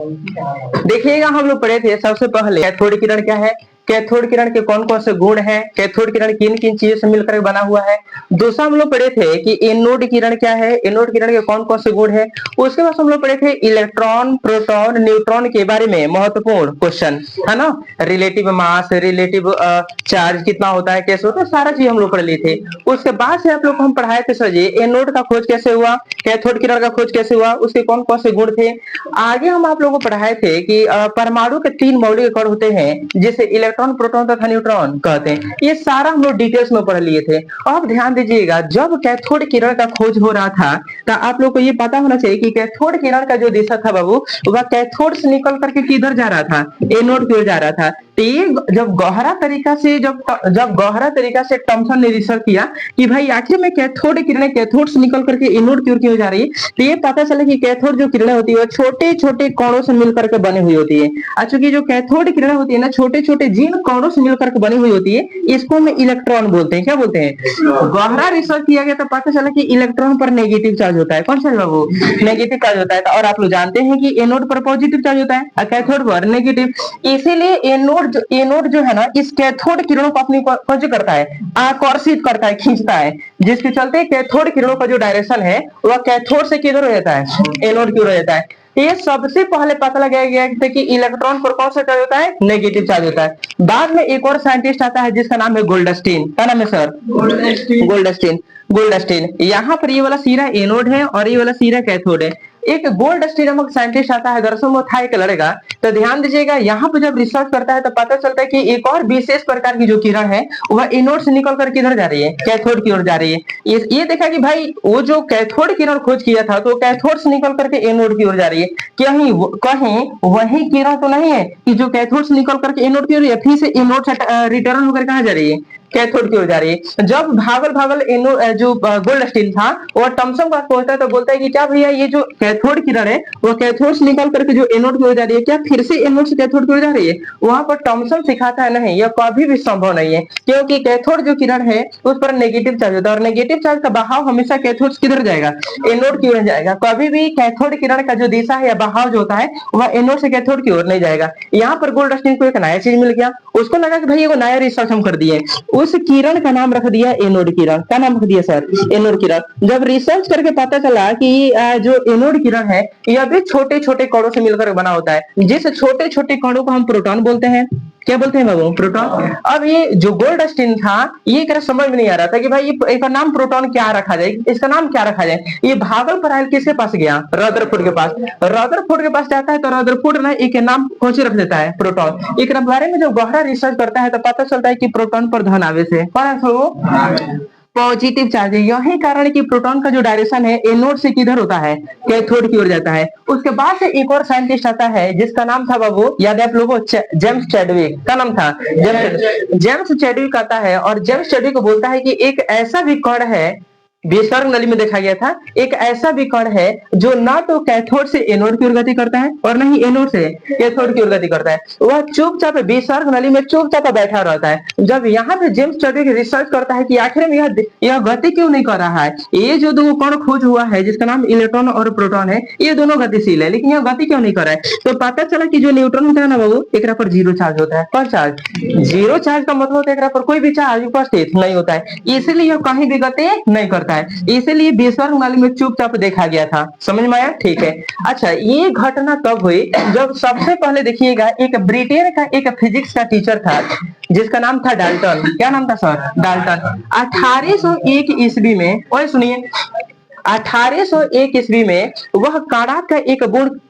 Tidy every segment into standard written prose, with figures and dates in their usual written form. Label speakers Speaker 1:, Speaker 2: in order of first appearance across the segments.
Speaker 1: देखिएगा, हम लोग पढ़े थे सबसे पहले कैथोड किरण क्या है, कैथोड किरण के कौन कौन से गुण हैं, कैथोड किरण किन किन चीजों से मिलकर बना हुआ है। दूसरा हम लोग पढ़े थे कि एनोड किरण क्या है, एनोड किरण के कौन कौन से गुण है। उसके बाद हम लोग पढ़े थे इलेक्ट्रॉन प्रोटॉन न्यूट्रॉन के बारे में महत्वपूर्ण क्वेश्चन, है ना। रिलेटिव मास, रिलेटिव चार्ज कितना होता है, कैसे होता है, सारा चीज हम लोग पढ़ लिए थे। उसके बाद से आप लोग को हम पढ़ाए थे सर जी एनोड का खोज कैसे हुआ, कैथोड किरण का खोज कैसे हुआ, उसके कौन कौन से गुण थे। आगे हम आप लोगों को पढ़ाए थे कि परमाणु के 3 मौलिक कण होते हैं जिसे इलेक्ट्रॉन प्रोटॉन तथा न्यूट्रॉन कहते हैं। ये सारा हम लोग डिटेल्स में पढ़ लिए थे। अब ध्यान दीजिएगा, जब कैथोड किरण का खोज हो रहा था तो आप लोग को ये पता होना चाहिए कि कैथोड किरण का जो दिशा था बाबू, वह कैथोड से निकल करके किधर जा रहा था, एनोड की ओर जा रहा था। तो ये जब गहरा तरीका से थॉमसन ने रिसर्च किया कि भाई आखिर में कैथोड किरणें कैथोड से निकल करके एनोड की ओर क्यों जा रही है, तो ये पता चला कि कैथोड जो किरणें होती है छोटे छोटे कणों से मिलकर के बनी हुई होती है। चूंकि जो कैथोड किरणें होती है ना, छोटे छोटे जिन कणों से मिलकर के बनी हुई होती है, इसको हम इलेक्ट्रॉन बोलते हैं। क्या बोलते हैं? गहरा रिसर्च किया गया तो पता चला कि इलेक्ट्रॉन पर नेगेटिव चार्ज होता है। कौन सा बाबू? नेगेटिव चार्ज होता है। और आप लोग जानते हैं कि एनोड पर पॉजिटिव चार्ज होता है और कैथोड पर नेगेटिव। इसीलिए एनोड जो है ना, इस कैथोड किरणों को अपनी जो करता है, आकर्षित करता है, खींचता है, जिसके चलते कैथोड किरणों का जो डायरेक्शन है वह कैथोड से किधर हो जाता है, एनोड की ओर रहता है। ये सबसे पहले पता लगाया गया था कि इलेक्ट्रॉन पर कौन सा चार्ज होता है, नेगेटिव चार्ज होता है। बाद में एक और साइंटिस्ट आता है जिसका नाम है गोल्डस्टीन। क्या नाम है सर? गोल्डस्टीन। गोल्डस्टीन। यहाँ पर ये वाला सिरा एनोड है और ये वाला सिरा कैथोड है। एक गोल्डस्टीन नामक साइंटिस्ट आता है, दरअसल वो था एक लड़का। तो ध्यान दीजिएगा, यहाँ पर जब रिसर्च करता है तो पता चलता है कि एक और विशेष प्रकार की जो किरण है वह एनोड से निकल कर किधर जा रही है, कैथोड की ओर जा रही है। ये देखा कि भाई वो जो कैथोड किरण खोज किया था तो कैथोड से निकल करके एनोड की ओर जा रही है। कहीं कहीं वही किरण तो नहीं है कि जो कैथोड से निकल करके एनोड की ओर, फिर से एनोड से रिटर्न होकर कहाँ जा रही है, कैथोड की ओर जा रही है। जब भागल भागल जो गोल्डस्टीन था वो थॉमसन का पहुंचता है तो बोलता है कि क्या भैया ये जो कैथोड किरण है वो कैथोड से निकल करके जो एनोड की ओर जा रही है, क्या फिर से एनोड से कैथोड की ओर जा रही है। वहां पर थॉमसन सिखाता है नहीं, यह कभी भी संभव नहीं है, क्योंकि कैथोड जो किरण है उस पर नेगेटिव चार्ज होता है और नेगेटिव चार्ज का बहाव हमेशा कैथोड से किधर जाएगा, एनोड की ओर जाएगा। कभी भी कैथोड किरण का जो दिशा है या बहाव जो होता है वह एनोड से कैथोड की ओर नहीं जाएगा। यहाँ पर गोल्डस्टीन को एक नया चीज मिल गया, उसको लगा कि भाई ये नया रिसर्च हम कर दिए, उस किरण का नाम रख दिया एनोड किरण। क्या नाम रख दिया सर? एनोड किरण। जब रिसर्च करके पता चला कि जो एनोड किरण है यह भी छोटे छोटे कणों से मिलकर बना होता है, जिस छोटे छोटे कणों को हम प्रोटॉन बोलते हैं। क्या बोलते हैं बाबू? प्रोटॉन। अब ये जो गोल्डस्टीन था ये कर समझ में नहीं आ रहा था कि भाई इसका नाम प्रोटॉन क्या रखा जाए, इसका नाम क्या रखा जाए। ये भागल पर किसके पास गया? रदरफोर्ड के पास। रदरफोर्ड के पास जाता है तो रदरफोर्ड ना एक नाम कौन रख देता है, प्रोटॉन। एक बारे में जब गहरा रिसर्च करता है तो पता चलता है कि प्रोटॉन पर धन आवेश है। कौन है वो? पॉजिटिव चार्ज है। यही कारण है कि प्रोटॉन का जो डायरेक्शन है एनोड से किधर होता है, कैथोड की ओर जाता है। उसके बाद से एक और साइंटिस्ट आता है जिसका नाम था बाबू, याद है आप लोगों को, जेम्स चैडविक। का नाम था जेम्स चैडविक आता है और जेम्स चैडविक बोलता है कि एक ऐसा भी कण है, विसर्ग नली में देखा गया था, एक ऐसा भी कण है जो ना तो कैथोड से एनोड की ओर गति करता है और ना ही एनोड से कैथोड की ओर गति करता है। वह चुपचाप विसर्ग नली में चुपचाप बैठा रहता है। जब यहाँ पे जेम्स चैडविक रिसर्च करता है कि आखिर में यह गति क्यों नहीं कर रहा है, ये जो दो कण खोज हुआ है जिसका नाम इलेक्ट्रॉन और प्रोटॉन है, ये दोनों गतिशील है लेकिन यह गति क्यों नहीं कर रहा है, तो पता चला कि जो न्यूट्रॉन होता है ना बाबू, एक पर जीरो चार्ज होता है। कौन चार्ज? जीरो चार्ज का मतलब होता है पर कोई भी चार्ज उपस्थित नहीं होता है, इसलिए यह कहीं भी गति नहीं करता है। इसलिए विसर्ग नाली में चुपचाप देखा गया था। समझ में आया? ठीक है। अच्छा, ये घटना तब हुई जब सबसे पहले देखिएगा एक ब्रिटेन का एक फिजिक्स का टीचर था जिसका नाम था डाल्टन। क्या नाम था सर? डाल्टन। 1801 ईस्वी में, और सुनिए, 1801 ईस्वी में वह काड़ा का एक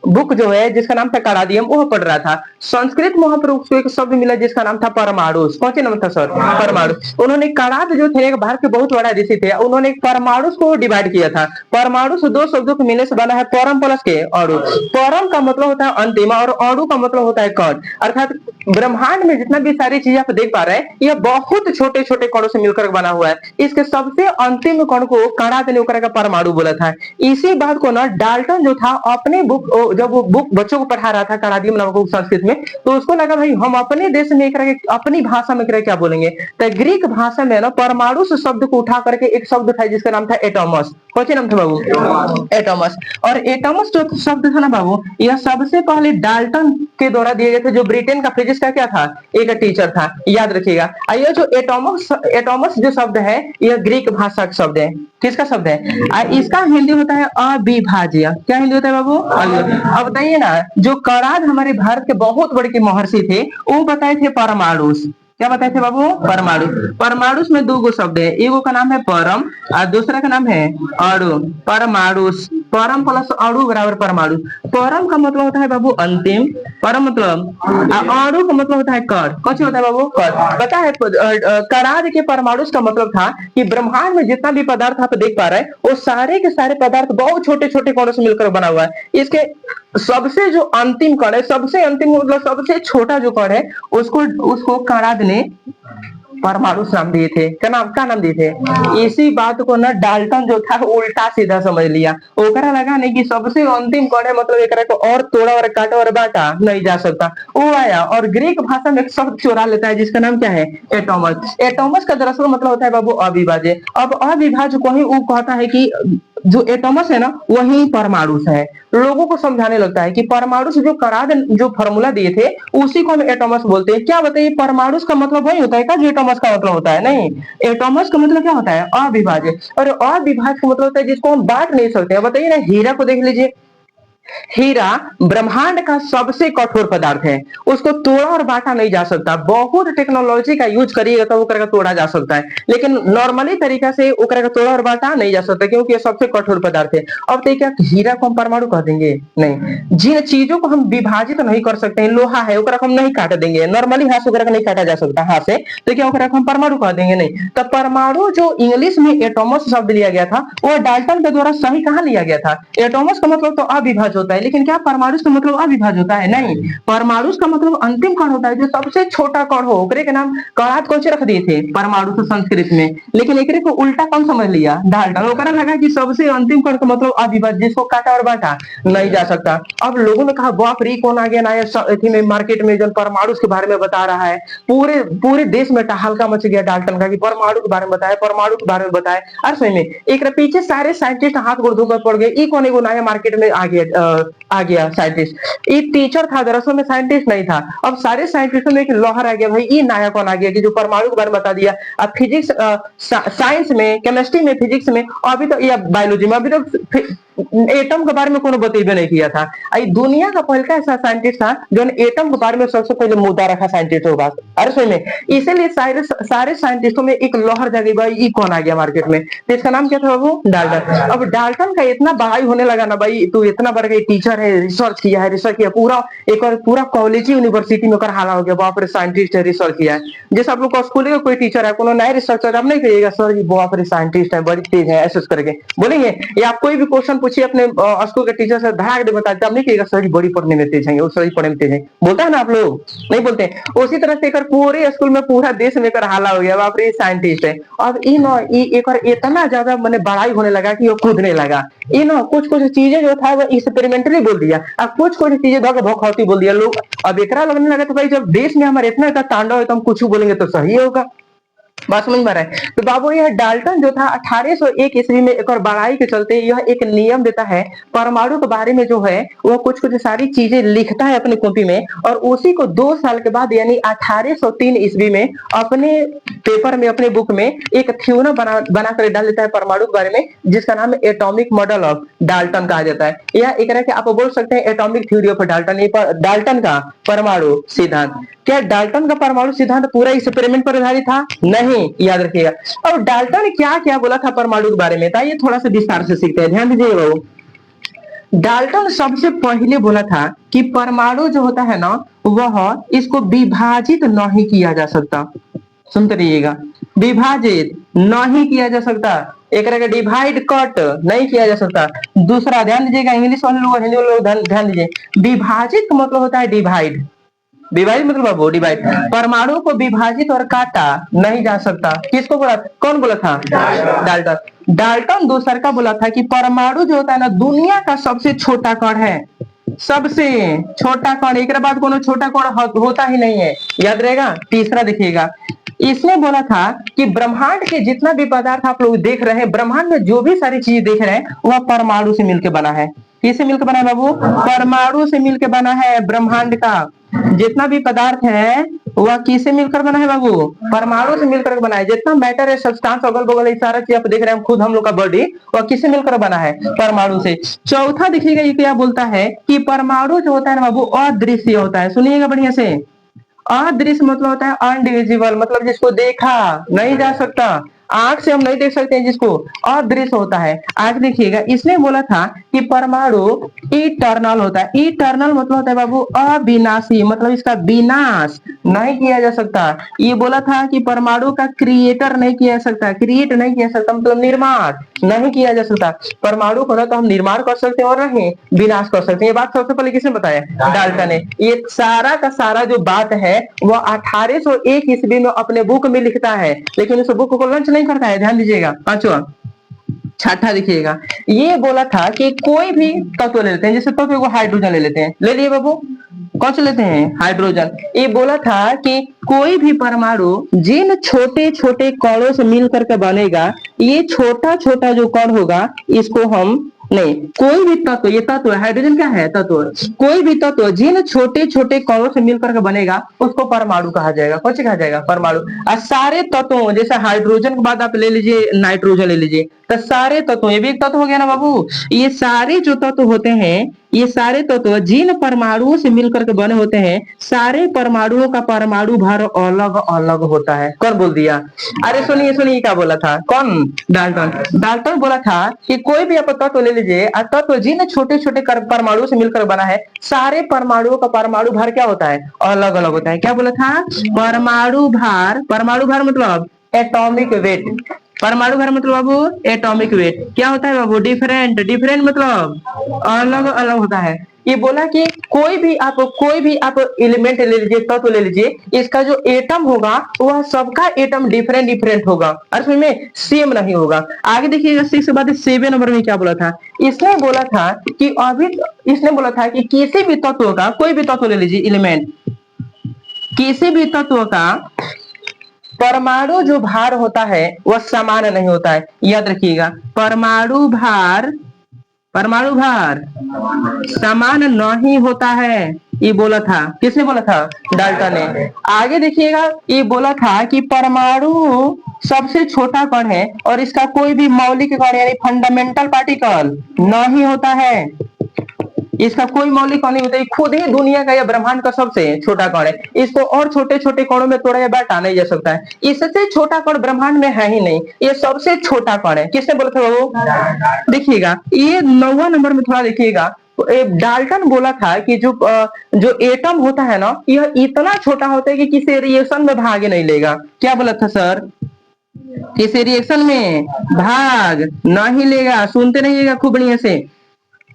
Speaker 1: बुक जो है जिसका नाम था काड़ादियम, वह पढ़ रहा था। संस्कृत में वहां पर उसको एक शब्द मिला जिसका नाम था परमाणुस। कौन सा नाम था सर? परमाणु। उन्होंने काड़ाद जो थे एक भारत के बहुत बड़ा ऋषि थे, उन्होंने परमाणुस को डिवाइड किया था। परमाणुस दो शब्दों के मिलने से बना है, परम प्लस के अणु। परम का मतलब होता है अंतिम और अणु का मतलब होता है कण। अर्थात ब्रह्मांड में जितना भी सारी चीजें आप देख पा रहे हैं यह बहुत छोटे छोटे कणों से मिलकर बना हुआ है। इसके सबसे अंतिम कण को काड़ा देने का परमाणु परमाणु बोला था। इसी बात को ना डाल्टन जो था अपने बुक, जब वो बुक बच्चों को पढ़ा रहा था कणादियम नामक संस्कृत में, तो उसको लगा भाई हम अपने देश में अपनी भाषा में क्या बोलेंगे, तो ग्रीक भाषा में ना परमाणु से शब्द को उठा करके एक शब्द था जिसका नाम था एटॉमस। कौन सा नाम था बाबू? एटॉमस। और एटॉमस जो शब्द था ना बाबू, यह सबसे पहले डाल्टन के द्वारा दिए गए थे, जो ब्रिटेन का फिजिक्स का क्या था, एक टीचर था, याद रखिएगा। ये जो एटॉमस जो शब्द है यह ग्रीक भाषा का शब्द है। किसका शब्द है? इसका हिंदी होता है अविभाज्य। क्या हिंदी होता है बाबू? अब बताइए ना, जो कणाद हमारे भारत के बहुत बड़े के महर्षि थे वो बताए थे परमाणु। क्या बताए थे बाबू? परमाणु। परमाणु में दो गो शब्द है, एगो का नाम है परम और दूसरा का नाम है अणु। परमाणु, परम प्लस अणु बराबर परमाणु। परम का मतलब होता है बाबू अंतिम, परम मतलब, अणु का मतलब होता है कण। कौन होता है बाबू? कण। पता है कणाद के परमाणु का मतलब था कि ब्रह्मांड में जितना भी पदार्थ आप देख पा रहे हैं वो सारे के सारे पदार्थ बहुत छोटे छोटे कणों से मिलकर बना हुआ है। इसके सबसे जो अंतिम कण है, सबसे अंतिम मतलब सबसे छोटा जो कण है, उसको कणाद ने परमाणु नाम दिए थे। क्या नाम दिए थे? इसी बात को ना डाल्टन जो था उल्टा सीधा समझ लिया। ओकरा लगा नहीं कि सबसे अंतिम कौन है, मतलब एकरा को और तोड़ा और काटा और बांटा नहीं जा सकता। वो आया और ग्रीक भाषा में एक शब्द चुरा लेता है जिसका नाम क्या है? एटॉमस। एटॉमस का दरअसल मतलब होता है बाबू अविभाज्य। अब अविभाज्य को ही वो कहता है कि जो एटॉमस है ना वही परमाणु है। लोगों को समझाने लगता है कि परमाणु से जो कणाद जो फॉर्मूला दिए थे उसी को हम एटॉमस बोलते हैं। क्या बताइए, परमाणु का मतलब वही होता है क्या जो एटॉमस का मतलब होता है? नहीं, एटॉमस का मतलब क्या होता है? अविभाज्य। और अविभाज्य का मतलब होता है जिसको हम बांट नहीं सकते। बताइए ना, हीरा को देख लीजिए, हीरा ब्रह्मांड का सबसे कठोर पदार्थ है, उसको तोड़ा और बांटा नहीं जा सकता। बहुत टेक्नोलॉजी का यूज करिएगा तो ओकरा तोड़ा जा सकता है, लेकिन नॉर्मली तरीका से ओकरा तोड़ा और बांटा नहीं जा सकता क्योंकि ये सबसे कठोर पदार्थ है। अब तो क्या हीरा को हम परमाणु कह देंगे? नहीं। जिन चीजों को हम विभाजित नहीं कर सकते, लोहा है ओकरा हम नहीं काट देंगे, नॉर्मली हाथ से ओकरा नहीं काटा जा सकता हाथ से, तो क्या ओकरा हम परमाणु कह देंगे? नहीं। तो परमाणु जो इंग्लिश में एटॉमस शब्द लिया गया था वो डाल्टन के द्वारा सही कहां लिया गया था? एटॉमस का मतलब तो अविभाज्य होता है, लेकिन क्या परमाणु का मतलब अविभाज्य होता है? नहीं। परमाणु का मतलब अंतिम कण होता है, जो सबसे छोटा कण हो। ओकरे के नाम कणाद कौन से रख दिए थे? परमाणु तो संस्कृत में, लेकिन एकरे को उल्टा कौन समझ लिया? डाल्टन। ओकरा लगा कि सबसे अंतिम कण का मतलब अविभाज्य, जिसको काटा और बांटा नहीं जा सकता। अब लोगों ने कहा बाप रे कौन आ गया नया में मार्केट में जो परमाणु के बारे में बता रहा है। पूरे पूरे देश में हल्का मच गया डाल्टन का कि परमाणु के बारे में बताया, परमाणु के बारे में बताया। और सही में एक पीछे सारे साइंटिस्ट हाथ गोड़ धोकर पड़ गए। ई कौन एगो नया मार्केट में आ गया साइंटिस्ट। एक टीचर था दरअसल में, साइंटिस्ट नहीं था। अब सारे साइंटिस्टों में एक लहर आ गया, भाई ये नया कौन आ गया कि जो परमाणु के बारे में बता दिया। अब फिजिक्स, साइंस में, केमिस्ट्री में, फिजिक्स में, अभी तो या बायोलॉजी में अभी तक एटम के बारे में कोनो बतेबे नहीं किया था। दुनिया का पहला ऐसा साइंटिस्ट था जो एटम के बारे में सबसे पहले मुद्दा रखा साइंटिस्ट होगा। अरे सही में, इसीलिए सारे साइंटिस्टों में एक लहर जागी, भाई ये कौन आ गया मार्केट में। तो इसका नाम क्या था बाबू? डाल्टन। अब डाल्टन का इतना बड़ाई होने लगा ना, भाई तू इतना बड़ा टीचर है, रिसर्च किया पूरा, एक और पूरा कॉलेज यूनिवर्सिटी में कर हाला हो गया, बाप रे साइंटिस्ट है, रिसर्च किया है। जैसे आप लोग का स्कूल का कोई टीचर है, कोनो नया रिसर्चर, आप नहीं कहिएगा सर जी बाप रे साइंटिस्ट है, बड़ी तेज है, ऐसे करके बोलेंगे। या आप कोई भी क्वेश्चन पूछिए अपने स्कूल के टीचर से, धड़ाक दे बताते, आप नहीं कहिएगा सर जी बड़ी पढ़ने में तेज है, वो सर जी पढ़ने में तेज है, बोलता है ना आप लोग? नहीं बोलते। उसी तरह से एक पूरे स्कूल में पूरा देश में कर हाला हो गया, बाप रे साइंटिस्ट है। अब एक इतना ज्यादा मैंने बड़ाई होने लगा कि वो कूदने लगा। कुछ कुछ चीजें जो था वो एक्सपेरिमेंटली बोल दिया, अब कुछ कुछ चीजें धोखा भौखौती बोल दिया लोग। अब एकरा लगने लगा तो भाई जब देश में हमारे इतना तांडव है तो हम कुछ बोलेंगे तो सही होगा। बात समझ में आ रहा है? तो बाबू यह डाल्टन जो था 1801 ईस्वी में एक और बढ़ाई के चलते यह एक नियम देता है, परमाणु के बारे में जो है वह कुछ कुछ सारी चीजें लिखता है अपनी कॉपी में, और उसी को 2 साल के बाद यानी 1803 ईस्वी में अपने पेपर में, अपने बुक में एक थ्योरम बना कर डाल देता है परमाणु के बारे में, जिसका नाम एटॉमिक मॉडल ऑफ डाल्टन कहा जाता है। यह एक तरह के आप बोल सकते हैं atomic theory of Dalton, Dalton का परमाणु सिद्धांत। क्या डाल्टन का परमाणु सिद्धांत पूरा एक्सपेरिमेंट पर आधारित था? नहीं, याद रखिएगा। और डाल्टन ने क्या क्या बोला था परमाणु के बारे में, ये थोड़ा सा विस्तार से सीखते हैं, ध्यान दीजिए बाबू। डाल्टन सबसे पहले बोला था कि परमाणु जो होता है ना वह इसको विभाजित नहीं किया जा सकता। सुनते रहिएगा, विभाजित नहीं किया जा सकता, एक डिवाइड कट नहीं किया जा सकता। दूसरा ध्यान दीजिएगा, इंग्लिश वाले लोग हिंदी वाले लोग ध्यान दीजिए, विभाजित का मतलब होता है डिवाइड, विभाजित मतलब बाबू डिवाइड। परमाणु को विभाजित और काटा नहीं जा सकता। किसको बोला? कौन बोला था? डाल्टन। डाल्टन दूसर का बोला था कि परमाणु जो होता है ना दुनिया का सबसे छोटा कण है, सबसे छोटा कण, एक बाद कोनो छोटा कण होता ही नहीं है, याद रहेगा। तीसरा देखिएगा, इसने बोला था कि ब्रह्मांड के जितना भी पदार्थ आप लोग देख रहे हैं, ब्रह्मांड में जो भी सारी चीज देख रहे हैं वह परमाणु से मिलकर बना है। किससे मिलकर बना है बाबू? परमाणु से मिलकर बना है। ब्रह्मांड का जितना भी पदार्थ है वह किससे मिलकर बना है बाबू? परमाणु से मिलकर बना है। जितना मैटर है, सब्सटेंस, अगल बगल सारा चीज आप देख रहे हैं, खुद हम लोग का बॉडी, वह किससे मिलकर बना है? परमाणु से। चौथा देखिएगा, ये क्या बोलता है कि परमाणु जो होता है ना बाबू अदृश्य होता है। सुनिएगा बढ़िया से, अदृश्य मतलब होता है अनडिविजिबल, मतलब जिसको देखा नहीं जा सकता, आंख से हम नहीं देख सकते हैं जिसको, अदृश्य होता है। आगे देखिएगा, इसने बोला था कि परमाणु इटर्नल होता है। इटर्नल मतलब होता है बाबू अविनाशी, मतलब इसका विनाश नहीं किया जा सकता। ये बोला था कि परमाणु का क्रिएटर नहीं किया जा सकता, क्रिएट नहीं किया जा सकता मतलब निर्माण नहीं किया जा सकता। परमाणु को ना तो हम निर्माण कर सकते हैं और नहीं विनाश कर सकते हैं। ये बात सबसे पहले किसने बताया? डाल्टन ने। ये सारा का सारा जो बात है वह 1801 ईस्वी में अपने बुक में लिखता है, लेकिन उस बुक को लॉन्च नहीं करता है। ध्यान दीजिएगा। पांचवा, छठा देखिएगा, ये बोला था कि कोई भी तत्व ले लेते हैं, जैसे तत्व को हाइड्रोजन ले लेते हैं, ले लिए बाबू, कौन से लेते हैं? हाइड्रोजन। ये बोला था कि कोई भी परमाणु जिन छोटे छोटे कणों से मिल करके बनेगा, ये छोटा छोटा जो कण होगा इसको हम नहीं, कोई भी तत्व, ये तत्व हाइड्रोजन क्या है? तत्व। कोई भी तत्व जिन छोटे छोटे कणों से मिलकर के बनेगा उसको परमाणु कहा जाएगा। कौन से कहा जाएगा? परमाणु। और सारे तत्वों, जैसे हाइड्रोजन के बाद आप ले लीजिए नाइट्रोजन ले लीजिए, तो सारे तत्व, ये भी एक तत्व हो गया ना बाबू। ये सारे जो तत्व होते हैं, ये सारे तत्व जिन परमाणुओं से मिलकर के बने होते हैं, सारे परमाणुओं का परमाणु भार अलग अलग होता है। कौन बोल दिया? अरे सुनिए सुनिए, क्या बोला था? कौन? डाल्टन। डाल्टन बोला था कि कोई भी आप तत्व ले लीजिए, तत्व जिन छोटे छोटे परमाणु से मिलकर बना है, सारे परमाणुओं का परमाणु भार क्या होता है? अलग अलग होता है। क्या बोला था? परमाणु भार। परमाणु भार मतलब एटॉमिक वेट। परमाणु भार मतलब बाबू एटॉमिक वेट। क्या होता है बाबू? डिफरेंट। डिफरेंट मतलब अलग अलग होता है। ये बोला कि कोई भी आप एलिमेंट ले लीजिए, तत्व ले लीजिए, इसका जो एटम होगा वह सबका एटम डिफरेंट डिफरेंट होगा, और उसमें सेम नहीं होगा। आगे देखिएगा, 6 के बाद 7 नंबर में क्या बोला था? इसने बोला था कि इसने बोला था कि किसी भी तत्व का, कोई भी तत्व ले लीजिए एलिमेंट, किसी भी तत्व का परमाणु जो भार होता है वह समान नहीं होता है। याद रखिएगा, परमाणु भार समान नहीं होता है, ये बोला था। किसने बोला था? डाल्टन ने। आगे देखिएगा, ये बोला था कि परमाणु सबसे छोटा कण है और इसका कोई भी मौलिक कण यानी फंडामेंटल पार्टिकल नहीं होता है। इसका कोई मौलिक कण नहीं होता है, खुद ही दुनिया का या ब्रह्मांड का सबसे छोटा कण है। इसको और छोटे छोटे कणों में तोड़ा या बांटा नहीं जा सकता है। इससे छोटा कण ब्रह्मांड में है ही नहीं, ये सबसे छोटा कण है। किसने बोला था वो? देखिएगा, ये 9वां नंबर में थोड़ा देखिएगा, डाल्टन बोला था कि जो एटम होता है ना, यह इतना छोटा होता है कि किसी रिएक्शन में भाग नहीं लेगा। क्या बोला था सर? किसी रिएक्शन में भाग नहीं लेगा। सुनते रहिएगा खूब बढ़िया से,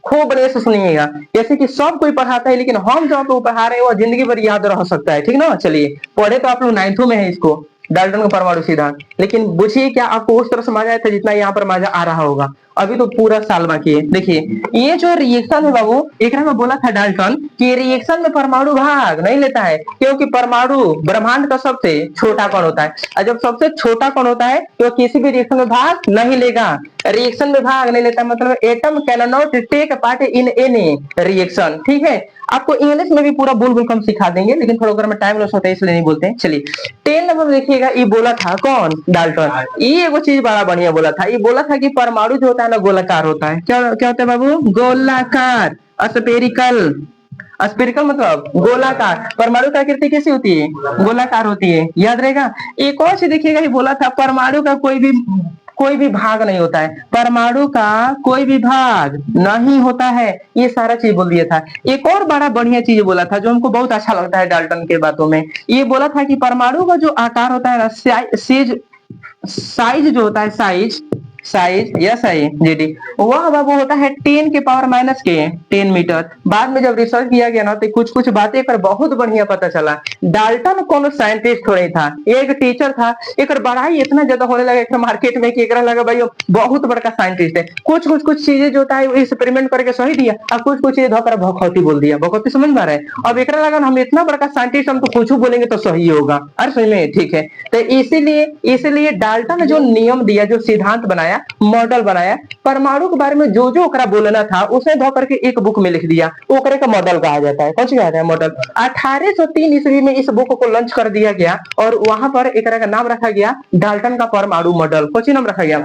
Speaker 1: खूब बढ़िया से सुनिएगा। जैसे कि सब कोई पढ़ाता है, लेकिन हम जो आप लोग पढ़ा रहे हैं वो जिंदगी भर याद रह सकता है, ठीक ना। चलिए, पढ़े तो आप लोग 9th में है इसको, डाल्टन का परमाणु सिद्धांत, लेकिन बुझिए क्या आपको उस तरह समझ आया था जितना यहाँ पर मजा आ रहा होगा? अभी तो पूरा साल बाकी है। देखिए, ये जो रिएक्शन है बाबू, एक में बोला था डाल्टन कि रिएक्शन में परमाणु भाग नहीं लेता है, क्योंकि परमाणु ब्रह्मांड का सबसे छोटा कण होता है, और जब सबसे छोटा कण होता है तो किसी भी रिएक्शन में भाग नहीं लेगा। रिएक्शन में भाग नहीं लेता मतलब atom can not take part in any reaction. ठीक है, आपको इंग्लिश में भी पूरा बुलबुल कम सिखा देंगे, लेकिन थोड़ा अगर में टाइम लॉस होता है इसलिए नहीं बोलते हैं। चलिए, 10 नंबर देखिएगा, ये बोला था कौन? डाल्टन। ये एगो चीज बड़ा बढ़िया बोला था, ये बोला था कि परमाणु जो होता है ना गोलाकार होता है। क्या क्या होता है बाबू? गोलाकार, स्फेरिकल। स्फेरिकल मतलब गोलाकार। परमाणु की आकृति कैसी होती है? गोलाकार होती है, याद रहेगा। एक और चीज देखिएगा, ये बोला था परमाणु का कोई भी भाग नहीं होता है, परमाणु का कोई भी भाग नहीं होता है, ये सारा चीज बोल दिया था। एक और बड़ा बढ़िया चीज बोला था जो हमको बहुत अच्छा लगता है डाल्टन के बातों में, ये बोला था कि परमाणु का जो आकार होता है ना, साइज जो होता है, साइज या सही जीडी वह बाबू होता है 10 के पावर माइनस के 10 मीटर। बाद में जब रिसर्च किया गया ना तो कुछ कुछ बातें पर बहुत बढ़िया पता चला। डाल्टन कोनो साइंटिस्ट थोड़ी था, एक टीचर था। एक बड़ाई इतना ज्यादा होने लगा कि मार्केट में कि एकरा लगा भाई वो बहुत बड़का साइंटिस्ट है। कुछ कुछ कुछ चीजें जो था एक्सपेरिमेंट करके सही दिया और कुछ कुछ चीजें धोकर भखौती बोल दिया। भखौती समझ में आ रहा है। अब एकरा लगा हम इतना बड़का साइंटिस्ट, हम तो कुछ बोलेंगे तो सही होगा। अरे सही में ठीक है। तो इसीलिए इसीलिए डाल्टन ने जो नियम दिया, जो सिद्धांत बनाया, मॉडल बनाया, परमाणु के बारे में जो जो ओकरा बोलना था उसे धो करके एक बुक में लिख दिया। ओकरे का मॉडल कहा जाता है। कौन सी कहा जाता है? मॉडल। 1803 ईस्वी में इस बुक को लॉन्च कर दिया गया और वहां पर एक का नाम रखा गया डाल्टन का परमाणु मॉडल। कौन सी नाम रखा गया?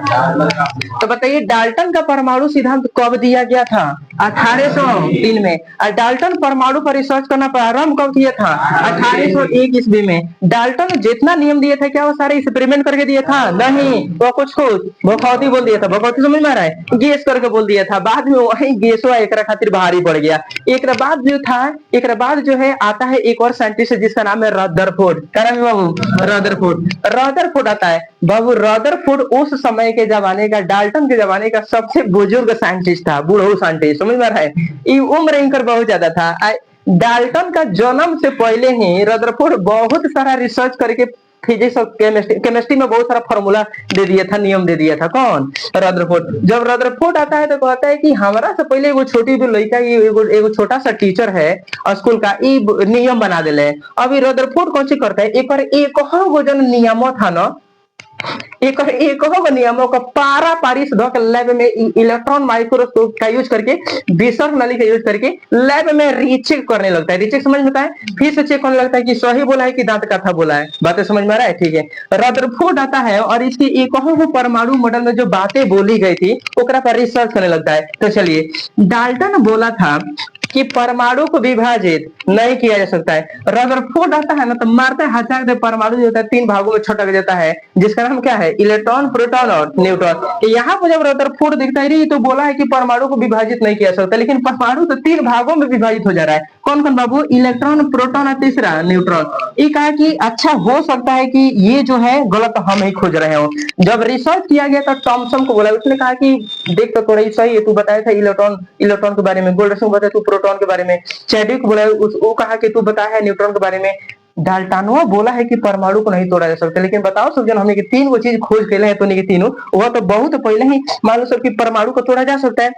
Speaker 1: तो बताइए डाल्टन का परमाणु सिद्धांत कब दिया गया था? 1803 में। और डाल्टन परमाणु पर रिसर्च करना प्रारंभ कब किया था? 1801 ईस्वी में। डाल्टन जितना नियम दिए थे क्या वो सारे एक्सपेरिमेंट करके दिया था? नहीं, वो कुछ कुछ भखौती बोल दिया था। भखौती समझ में आ रहा है? गेस करके बोल दिया था। बाद में वही गेसवा एक खातिर भारी पड़ गया। एक बाद जो था, एक बाद जो है आता है एक और साइंटिस्ट जिसका नाम है रदरफोर्ड। क्या नाम है बाबू? रदरफोर्ड। रदरफोर्ड आता है बाबू। रदरफोर्ड उस समय के जमाने का, डाल्टन के जमाने का सबसे बुजुर्ग साइंटिस्ट था, बूढ़ो साइंटिस्ट। समझ में आ रहा है? ये उम्र इनकर बहुत ज्यादा था। डाल्टन का जन्म से पहले ही रदरफोर्ड बहुत सारा रिसर्च करके फिजिक्स और केमिस्ट्री में बहुत सारा फॉर्मूला दे दिया था, नियम दे दिया था। कौन? रदरफोर्ड। जब रदरफोर्ड आता है तो कहता है कि हमारा से पहले एगो छोटी भी लड़का, एगो छोटा सा टीचर है स्कूल का, ई नियम बना दिले। अभी रदरफोर्ड कौन सी करता है? एक गो जन नियमो था ना, एक नियमों का पारा पारी से लैब में इलेक्ट्रॉन माइक्रोस्कोप का यूज करके, विसर्ग नली का यूज करके लैब में रीचेक करने लगता है। रीचेक समझ में आता है? फिर से चेक करने लगता है कि सही बोला है कि दांत कथा बोला है। बातें समझ में आ रहा है? ठीक है। रदरफोर्ड आता है और इसकी एक परमाणु मॉडल में जो बातें बोली गई थी ओकरा पर रिसर्च करने लगता है। तो चलिए, डाल्टन बोला था कि परमाणु को विभाजित नहीं किया जा सकता है। रदरफोर्ड आता है ना तो मारता है हजार दे परमाणु जो होता है 3 भागों में छटक जाता है, जिसका नाम क्या है? इलेक्ट्रॉन, प्रोटॉन और न्यूट्रॉन। यहाँ पर जब रदरफोर्ड दिखता है तो बोला है कि परमाणु को विभाजित नहीं किया सकता, लेकिन परमाणु तो 3 भागों में विभाजित हो जा रहा है। कौन कौन बाबू? इलेक्ट्रॉन, प्रोटॉन और तीसरा न्यूट्रॉन। ये कहा कि अच्छा हो सकता है कि ये जो है गलत हम ही खोज रहे हो। जब रिसर्च किया गया तो थॉमसन को बोला, उसने कहा कि देख तो थोड़ा सही है, तू बताया था इलेक्ट्रॉन के बारे में, गोल्डस्मिथ बताया तू प्रोटॉन के बारे में, चैडविक बोला वो कहा कि तू बताया है न्यूट्रॉन के बारे में। डाल्टनवा बोला है कि परमाणु को नहीं तोड़ा जा सकता। लेकिन बताओ सब जन, हमने कि 3 वो चीज खोज के हैं तो नहीं कि तीनों, वह तो बहुत पहले ही मान लो सब कि परमाणु को तोड़ा जा सकता है।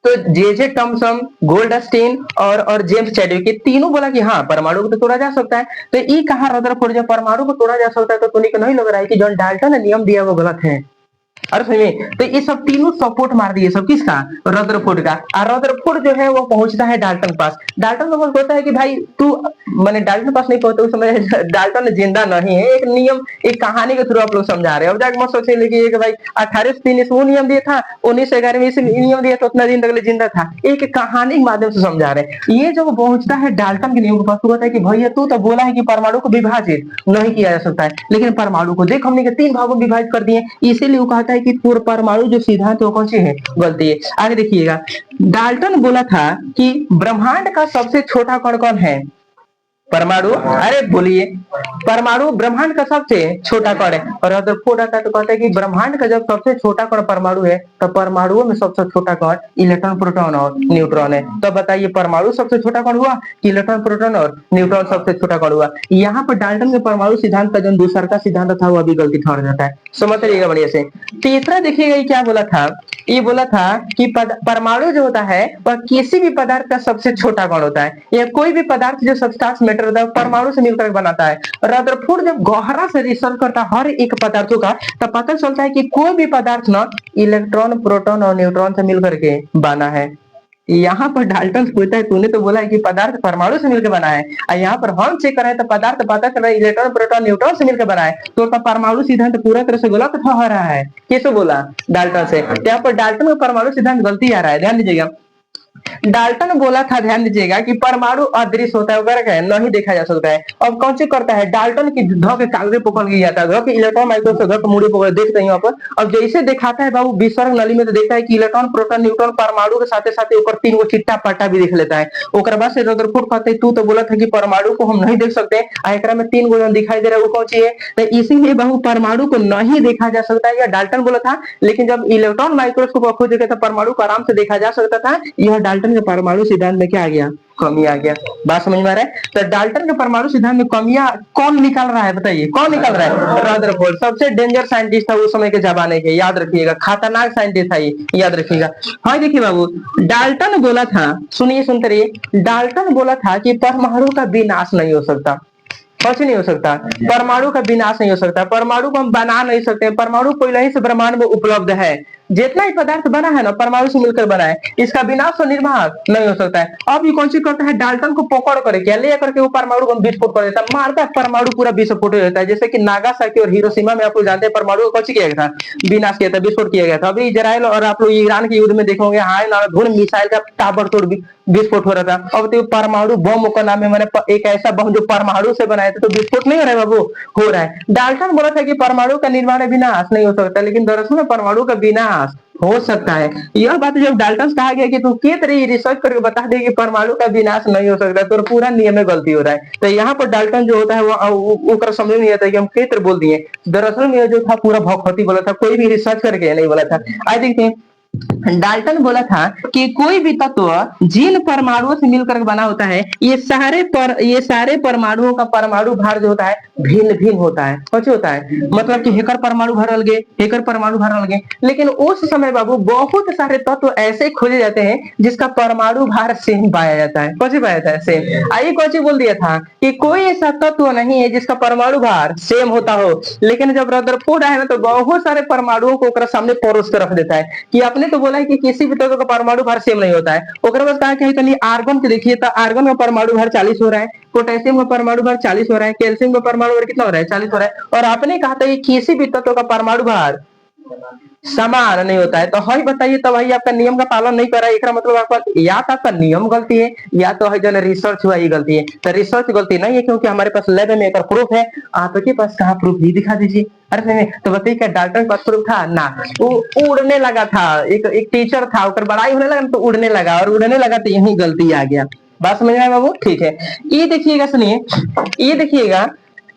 Speaker 1: तो जे थॉमसन, गोल्डस्टीन और जेम्स चैडविक, ये तीनों बोला कि हाँ परमाणु को तो तोड़ा जा सकता है। तो ये कहा रदरफोर्ड जब परमाणु को तोड़ा जा सकता है तो तुम्हें नहीं लग रहा है कि जो डाल्टन ने नियम दिया वो गलत है? अरे सही। तो ये सब तीनों सपोर्ट मार दिए सब किसका? रदरफोर्ड का। और रदरफोर्ड जो है वो पहुंचता है डाल्टन पास। डाल्टन को कहता है कि भाई तू, मैंने डाल्टन पास नहीं पहुंचा उस समय डाल्टन जिंदा नहीं है। एक नियम, एक कहानी के थ्रू आप लोग समझा रहे हैं। अब जाके मत सोचे लेकिन कि भाई 1803 वो नियम दिया था, 1911 में इसे नियम दिया तो उतना दिन तक जिंदा था। एक कहानी के माध्यम से समझा रहे हैं। ये जब पहुंचता है डाल्टन के नियम के पास तो कहता है कि भैया तू तो बोला है कि परमाणु को विभाजित नहीं किया जा सकता है, लेकिन परमाणु को देख हमने 3 भागों में विभाजित कर दिए। इसीलिए वो कहता है कि परमाणु जो सिद्धांत है वो कौन सी है? गलती है। आगे देखिएगा, डाल्टन बोला था कि ब्रह्मांड का सबसे छोटा कण कौन है? परमाणु। अरे बोलिए, परमाणु ब्रह्मांड का सबसे छोटा कण है। और रदरफोर्ड आता है तो कहता है कि ब्रह्मांड का जब सबसे छोटा कण परमाणु है तो परमाणुओं में सबसे छोटा कण इलेक्ट्रॉन, प्रोटॉन और न्यूट्रॉन है। तो बताइए परमाणु सबसे छोटा कण हुआ कि इलेक्ट्रॉन, प्रोटॉन और न्यूट्रॉन सबसे छोटा कण हुआ? यहाँ पर डाल्टन के परमाणु सिद्धांत का जो दूसरा का सिद्धांत था वो अभी गलती ठहर जाता है। समझ रहिएगा बढ़िया से। तीसरा देखिएगा क्या बोला था? ये बोला था कि परमाणु जो होता है वह किसी भी पदार्थ का सबसे छोटा कण होता है, या कोई भी पदार्थ जो सब्सटेंस मैटर होता है परमाणु से मिलकर बनाता है। रदरफोर्ड जब गहरा से रिसर्च करता है हर एक पदार्थों का तो पता चलता है कि कोई भी पदार्थ ना इलेक्ट्रॉन, प्रोटॉन और न्यूट्रॉन से मिलकर के बना है। यहाँ पर डाल्टन पूछता है तूने तो बोला है कि पदार्थ परमाणु से मिलकर बना है, और यहाँ पर हम चेक कर रहे हैं तो पदार्थ पता चल रहा है इलेक्ट्रॉन, प्रोटॉन, न्यूट्रॉन से मिलकर बना है। तो परमाणु सिद्धांत पूरा तरह से गलत हो रहा है। किससे बोला? डाल्टन से। यहाँ पर डाल्टन का परमाणु सिद्धांत गलती आ रहा है, ध्यान दीजिएगा। डाल्टन बोला था, ध्यान दीजिएगा, कि परमाणु अदृश्य होता है वगैरह है, नहीं देखा जा सकता है। अब कौन सी करता है, डाल्टन की धो के कागज पकड़ के जाता है, धो के इलेक्ट्रॉन माइक्रोस्कोप धो के मुड़ी पकड़ देखते हैं यहाँ पर। अब जैसे दिखाता है बाबू विसर्ग नली में, तो देखता है कि इलेक्ट्रॉन प्रोटॉन न्यूट्रॉन परमाणु के साथ साथ ऊपर 3 गो चिट्टा पट्टा भी देख लेता है। ओकर बाद से रदरफोर्ड कहते तू तो बोला था कि परमाणु को हम नहीं देख सकते, एकरा में 3 गो दिखाई दे रहा है, वो कौन सी है। तो इसीलिए बाबू परमाणु को नहीं देखा जा सकता है, यह डाल्टन बोला था। लेकिन जब इलेक्ट्रॉन माइक्रोस्कोप खोज देखा तो परमाणु को आराम से देखा जा सकता था। यह डाल्टन के परमाणु सिद्धांत में क्या आ गया, कमी आ गया। बात समझ में आ रहा है। तो डाल्टन के परमाणु सिद्धांत में कमियां कौन निकाल रहा है, बताइए कौन निकाल रहा है, रदरफोर्ड। सबसे डेंजर साइंटिस्ट था उस समय के जमाने के, याद रखिएगा, खतरनाक साइंटिस्ट था ये, याद रखिएगा। हाँ देखिए बाबू, डाल्टन बोला था, सुनिए सुनते रहिए, डाल्टन बोला था कि परमाणु का विनाश नहीं हो सकता। कुछ नहीं हो सकता, परमाणु का विनाश नहीं हो सकता, परमाणु को हम बना नहीं सकते, परमाणु पहले ही से ब्रह्मांड में उपलब्ध है। जितना ही पदार्थ बना है ना परमाणु से मिलकर बना है, इसका विनाश और निर्माण नहीं हो सकता है। अब ये कौन सी करता है, डाल्टन को पकड़ करके ले करके वो परमाणु को विस्फोट कर देता है, मारता है, परमाणु पूरा विस्फोट हो जाता है। जैसे कि नागासाकी और हिरोशिमा में आप लोग जानते हैं परमाणु को कौन किया गया था, विनाश किया था, विस्फोट किया गया था। अभी इजराइल और आप लोग ईरान के युद्ध में देखोगे, हाय ना धुन मिसाइल का ताबड़तोड़ विस्फोट हो रहा था। अब तो परमाणु बम का नाम है, मैंने एक ऐसा बम जो परमाणु से बनाया था, तो विस्फोट नहीं हो रहा है बाबू, हो रहा है। डाल्टन बोला था कि परमाणु का निर्माण विनाश नहीं हो सकता, लेकिन दरअसल में परमाणु का विनाश हो सकता है। यह बात जब डाल्टन कहा गया कि तू के तरह रिसर्च करके बता दे कि परमाणु का विनाश नहीं हो सकता, तो पूरा नियम में गलती हो रहा है। तो यहाँ पर डाल्टन जो होता है वो समझ नहीं आता कि हम के तरह बोल दिए। दरअसल में जो था पूरा भौखौती बोला था, कोई भी रिसर्च करके नहीं बोला था। आई देखते डाल्टन बोला था कि कोई भी तत्व जिन परमाणुओं से मिलकर बना होता है, ये सारे परमाणुओं का परमाणु भार जो होता है भिन्न भिन्न होता है। कैसे होता है, मतलब कि हेकर परमाणु भार अलगे, हेकर परमाणु भार अलगे। लेकिन उस समय बाबू बहुत सारे तत्व ऐसे खोजे जाते हैं जिसका परमाणु भार सेम पाया जाता है। कैसे पाया जाता है, सेम। आइए कौन बोल दिया था कि कोई ऐसा तत्व नहीं है जिसका परमाणु भार सेम होता हो। लेकिन जब रदरफोर्ड आया ना, तो बहुत सारे परमाणुओं को सामने परोस कर रख देता है कि अपने तो बोला है कि किसी भी तत्व का परमाणु भार सेम नहीं होता है। ओकर बाद कहा कि तनी आर्गन के देखिए, तो आर्गन का परमाणु भार 40 हो रहा है, पोटेशियम का परमाणु भार 40 हो रहा है, कैल्शियम का परमाणु भार कितना हो रहा है, 40 हो रहा है। और आपने कहा था कि किसी भी तत्व का परमाणु भार समान नहीं होता है। तो हई बताइए, तो भाई आपका नियम का पालन नहीं कर रहा है, इसका मतलब आपका या तो आपका नियम गलती है, या तो है जो रिसर्च हुआ ये गलती है। तो रिसर्च गलती नहीं है, क्योंकि हमारे पास लैब में एक प्रूफ है। आपके पास कहाँ प्रूफ, ही दिखा दीजिए। अरे नहीं, तो बताइए क्या डाल्टन के पास प्रूफ था ना, वो उड़ने लगा था, एक टीचर था, ऊपर बड़ाई होने लगा तो उड़ने लगा, और उड़ने लगा तो यही गलती आ गया। बात समझ में आया बाबू, ठीक है। ये देखिएगा, सुनिए, ये देखिएगा,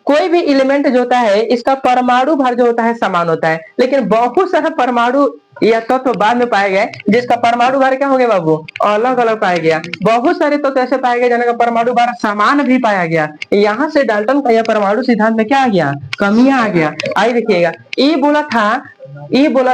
Speaker 1: कोई भी एलिमेंट जो होता है इसका परमाणु भार जो होता है समान होता है, लेकिन बहुत सारा परमाणु या तत्व बाद में पाए गए जिसका परमाणु भार क्या हो गया बाबू, अलग अलग पाया गया। बहुत सारे तत्व ऐसे पाए गए जिनका परमाणु भार समान भी पाया गया। यहाँ से डाल्टन का यह परमाणु सिद्धांत में क्या आ गया, कमियां आ गया। आई देखिएगा, ये बोला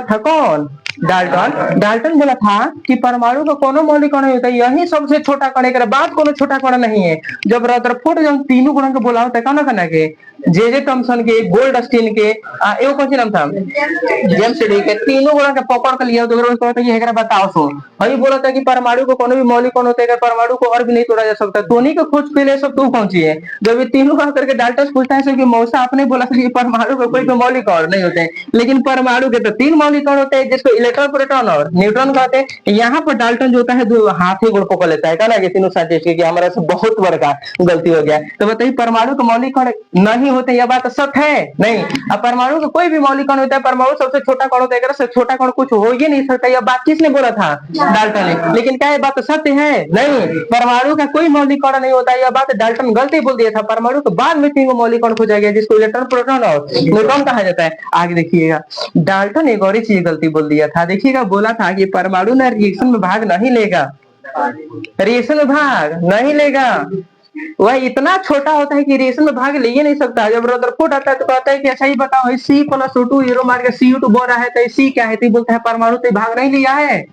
Speaker 1: था कौन, डाल्टन। डाल्टन बोला था कि परमाणु का कोनो मौलिक कण नहीं होता, यही सबसे छोटा कण, एक बात कोनो छोटा कण नहीं है। जब रदरफोर्ड जब तीनों गुणों के बोला होता है, कौन कहना के, जे थॉमसन के, गोल्डस्टीन के, एगो कौन सी नाम था, जेम्स डी के, तीनों गुणों के पकड़ के लिया, तो कहता है कि बताओ सो। वही बोला था कि परमाणु को कोनो भी मौलिक कण होता है, परमाणु को और भी नहीं तोड़ा जा सकता। धोनी को खोज के लिए सब तू कौन सी है। जब ये तीनों कहा करके डाल्टन पूछता है कि मौसा आपने बोला था कि परमाणु को कोई मौलिक कण नहीं होते, लेकिन परमाणु के तो 3 मौलिक कण होते हैं, जिसको इलेक्ट्रॉन, प्रोटॉन और न्यूट्रॉन कहते हैं। यहाँ पर डाल्टन जो होता है दो हाथ ही गुण पकड़ लेता है, कहना तीनों साइंटिस्ट की हमारा से बहुत बड़का गलती हो गया। तो बताइए परमाणु का मौलिक कण नहीं होते, यह बात सत्य है नहीं। अब परमाणु का कोई भी मौलिक कण होता है, परमाणु सबसे छोटा कण होता है, सबसे छोटा कण कुछ हो ही नहीं सकता। यह बात किसने बोला था, डाल्टन ने। लेकिन क्या यह बात सत्य है, नहीं। परमाणु का कोई मौलिक कण नहीं होता, यह बात डाल्टन गलती बोल दिया था। परमाणु के बाद में 3 मौलिक कण खोजा गया, जिसको इलेक्ट्रॉन, प्रोटॉन और न्यूट्रॉन कहा जाता है। आगे देखिएगा, डाल्टन एक और चीज गलती बोल दिया था। देखिएगा, बोला था कि परमाणु ना रिएक्शन में भाग नहीं लेगा, रिएक्शन में भाग नहीं लेगा। वह इतना छोटा होता है कि रिएक्शन में भाग ले ही नहीं सकता। जब रदरफोर्ड आता है तो कहता है कि अच्छा ही बताओ, C+O2 एरो मार के Cu2 बोल रहा है, तो C क्या है, तो बोलता है परमाणु तो भाग नहीं लिया है।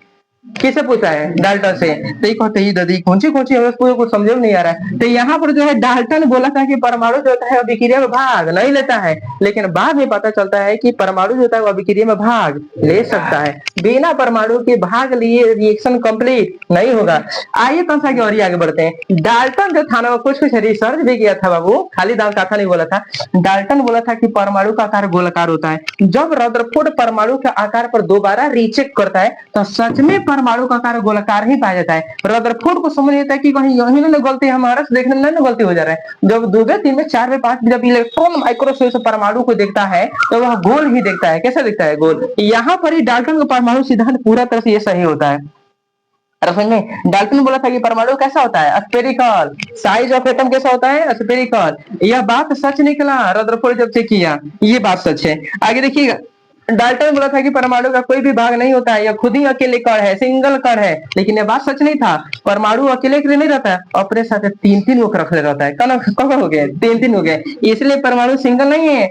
Speaker 1: किसे पूछा है, डाल्टन से। तो ये कहते ही दादी कौन सी हमें कुछ समझ में नहीं आ रहा है। तो यहाँ पर जो है डाल्टन बोला था कि परमाणु जो होता है अभिक्रिया में भाग नहीं लेता है, लेकिन बाद में पता चलता है कि परमाणु जो होता है वो अभिक्रिया में भाग ले सकता है। बिना परमाणु के भाग लिए रिएक्शन कंप्लीट नहीं होगा। आइए कौन सा और आगे बढ़ते हैं। डाल्टन जो था ना, कुछ रिसर्च भी किया था बाबू, खाली दाल काथा नहीं बोला था। डाल्टन बोला था कि परमाणु का आकार गोलाकार होता है। जब रदरफोर्ड परमाणु के आकार पर दोबारा रीचेक करता है, तो सच में परमाणु का आकार गोलाकार ही पाया जाता है। रदरफोर्ड को समझ आता है कि कहीं यही ना गलती, हमारा से देखने में ना गलती हो जा रहा है। जब 2 में 3 में 4 में 5 जब इलेक्ट्रॉन माइक्रोस्कोप से परमाणु को देखता है तो वह गोल ही देखता है। कैसा दिखता है? गोल। यहाँ पर ही डाल्टन का परमाणु सिद्धांत पूरा तरह से ये सही होता है। समझ में? डाल्टन ने बोला था कि परमाणु कैसा होता है? स्फेरिकल। साइज ऑफ एटम कैसा होता है? स्फेरिकल। यह बात सच निकला रदरफोर्ड जब चेक किया, ये बात सच है। आगे देखिएगा, डाल्टन ने बोला था कि परमाणु का कोई भी भाग नहीं होता है, यह खुद ही अकेले कण है, सिंगल कण है। लेकिन यह बात सच नहीं था। परमाणु अकेले के लिए नहीं रहता है, अपने साथ 3-3 को रख ले रहता है। कब हो गए? 3-3 हो गए। इसलिए परमाणु सिंगल नहीं है,